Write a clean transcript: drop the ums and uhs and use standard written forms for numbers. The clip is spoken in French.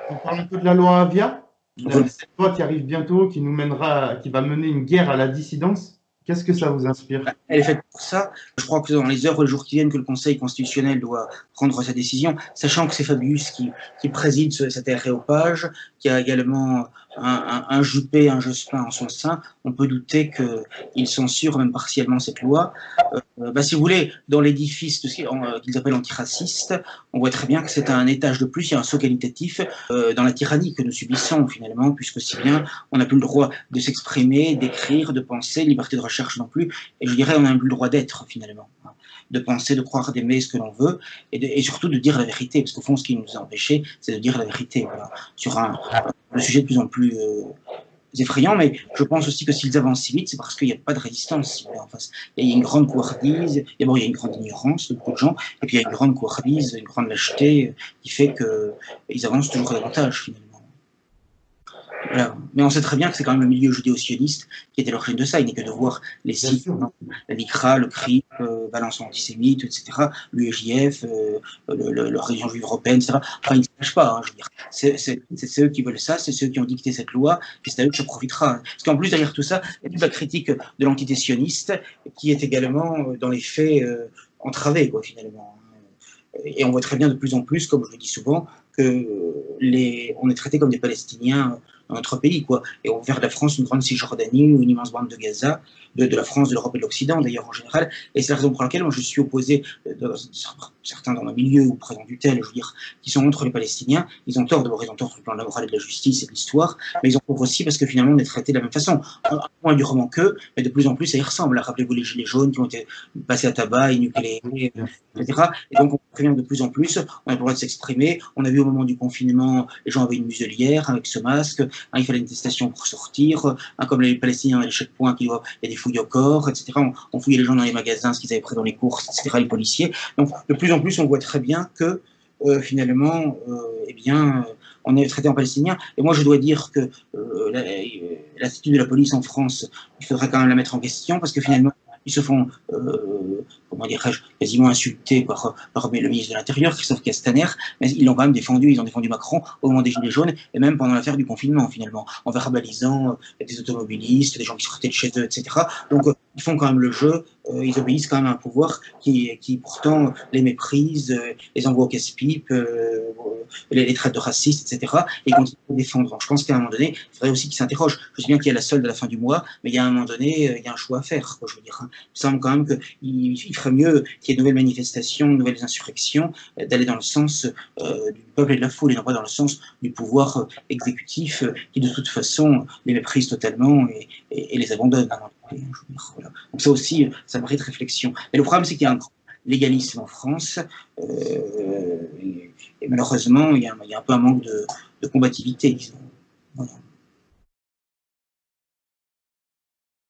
On parle un peu de la loi Avia, Vol- cette loi qui arrive bientôt, qui nous mènera, qui va mener une guerre à la dissidence. Qu'est-ce que ça vous inspire? Elle est faite pour ça. Je crois que dans les heures ou les jours qui viennent, que le Conseil constitutionnel doit prendre sa décision, sachant que c'est Fabius qui préside cet aréopage, qui a également un Juppé, un Jospin en son sein. On peut douter qu'il censure même partiellement cette loi. Si vous voulez, dans l'édifice qu'ils appellent antiraciste, on voit très bien que c'est un étage de plus, il y a un saut qualitatif dans la tyrannie que nous subissons finalement, puisque si bien on n'a plus le droit de s'exprimer, d'écrire, de penser, liberté de recherche non plus, et je dirais on n'a plus le droit d'être finalement, hein, de penser, de croire, d'aimer ce que l'on veut, et surtout de dire la vérité, parce qu'au fond ce qui nous a empêchés, c'est de dire la vérité, voilà, sur un sujet de plus en plus effrayant, mais je pense aussi que s'ils avancent si vite, c'est parce qu'il n'y a pas de résistance. Si en face. Il y a une grande couardise, d'abord il y a une grande ignorance de beaucoup de gens, et puis il y a une grande couardise, une grande lâcheté qui fait qu'ils avancent toujours davantage finalement. Voilà. Mais on sait très bien que c'est quand même le milieu judéo-sioniste qui était l'origine de ça. Il n'est que de voir les Bien sites, sûr. hein, la LICRA, le CRIP, Valence antisémite, etc., l'UEJF, la religion juive européenne, etc. Enfin, ils ne se cachent pas, hein, je veux dire. C'est eux qui veulent ça, c'est ceux qui ont dicté cette loi, et c'est à eux que ça profitera. Parce qu'en plus, derrière tout ça, il y a toute la critique de l'entité sioniste qui est également, dans les faits, entravée, quoi, finalement. Et on voit très bien de plus en plus, comme je le dis souvent, que on est traité comme des Palestiniens dans notre pays, quoi. Et on veut faire de la France une grande Cisjordanie ou une immense bande de Gaza, de la France, de l'Europe et de l'Occident, d'ailleurs, en général. Et c'est la raison pour laquelle moi, je suis opposé, certains dans le milieu ou présent du tel, je veux dire, qui sont contre les Palestiniens. Ils ont tort, d'abord, ils ont tort sur le plan de la morale et de la justice et de l'histoire, mais ils ont tort aussi parce que finalement, on est traité de la même façon. Moins durement qu'eux, mais de plus en plus, ça y ressemble. Rappelez-vous les Gilets jaunes qui ont été passés à tabac, énucléés, etc. Et donc, on prévient de plus en plus, on a le droit de s'exprimer. On a vu au moment du confinement, les gens avaient une muselière avec ce masque, hein, il fallait une attestation pour sortir, hein, comme les Palestiniens, les checkpoints, il y a des fouilles au corps, etc. On fouillait les gens dans les magasins, ce qu'ils avaient pris dans les courses, etc., les policiers. Donc, de plus en plus, on voit très bien que finalement, eh bien, on est traité en palestinien. Et moi, je dois dire que l'attitude de la police en France, il faudrait quand même la mettre en question, parce que finalement, ils se font, comment dirais-je, quasiment insultés par le ministre de l'Intérieur, Christophe Castaner, mais ils l'ont quand même défendu, ils ont défendu Macron au moment des Gilets jaunes, et même pendant l'affaire du confinement, finalement, en verbalisant des automobilistes, des gens qui sortaient de chez eux, etc. Donc, ils font quand même le jeu, ils obéissent quand même à un pouvoir qui pourtant les méprise, les envoie au casse-pipe, les traite de racistes, etc. Et ils continuent de défendre. Donc, je pense qu'à un moment donné, il faudrait aussi qu'ils s'interrogent. Je sais bien qu'il y a la solde à la fin du mois, mais il y a un moment donné, il y a un choix à faire, quoi, je veux dire. Hein. Il me semble quand même qu'il ferait mieux qu'il y ait de nouvelles manifestations, de nouvelles insurrections, d'aller dans le sens du peuple et de la foule, et non pas dans le sens du pouvoir exécutif qui, de toute façon, les méprise totalement et les abandonne. Hein. Voilà. Donc ça aussi, ça mérite réflexion. Mais le problème, c'est qu'il y a un légalisme en France, et malheureusement, il y a un peu un manque de combativité, disons. Voilà.